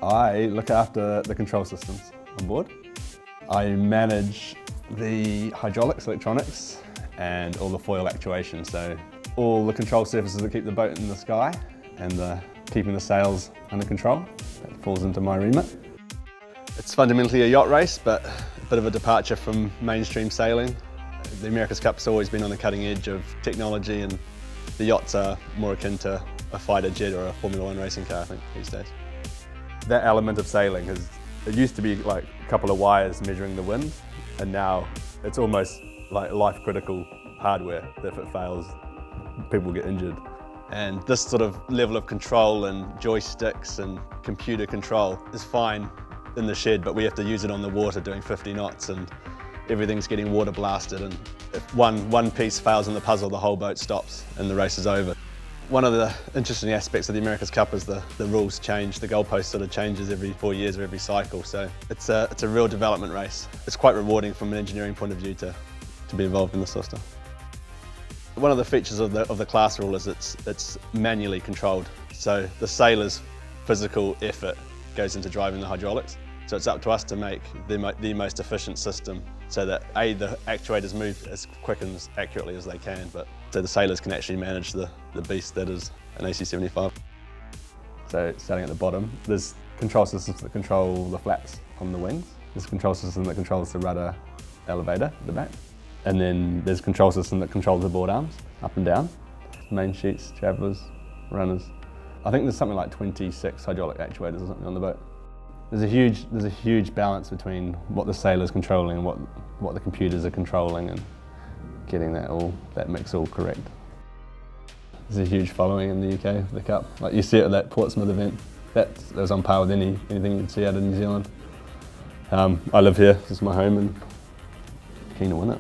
I look after the control systems on board. I manage the hydraulics, electronics, and all the foil actuation. So all the control surfaces that keep the boat in the sky and keeping the sails under control. That falls into my remit. It's fundamentally a yacht race, but a bit of a departure from mainstream sailing. The America's Cup's always been on the cutting edge of technology, and the yachts are more akin to a fighter jet or a Formula One racing car, I think, these days. That element of sailing it used to be like a couple of wires measuring the wind, and now it's almost like life-critical hardware that if it fails, people get injured. And this sort of level of control and joysticks and computer control is fine in the shed, but we have to use it on the water doing 50 knots and everything's getting water blasted, and if one piece fails in the puzzle, the whole boat stops and the race is over. One of the interesting aspects of the America's Cup is the rules change. The goalpost sort of changes every 4 years or every cycle, so it's a real development race. It's quite rewarding from an engineering point of view to be involved in the system. One of the features of the class rule is it's manually controlled, so the sailor's physical effort goes into driving the hydraulics. So it's up to us to make the most efficient system so that the actuators move as quick and as accurately as they can, but so the sailors can actually manage the beast that is an AC-75. So starting at the bottom, there's control systems that control the flaps on the wings. There's a control system that controls the rudder elevator at the back. And then there's a control system that controls the board arms, up and down. Main sheets, travellers, runners. I think there's something like 26 hydraulic actuators or something on the boat. There's a huge balance between what the sailor's controlling and what the computers are controlling, and getting that mix all correct. There's a huge following in the UK for the Cup. Like you see it at that Portsmouth event. That was on par with anything you'd see out of New Zealand. I live here, this is my home, and keen to win it.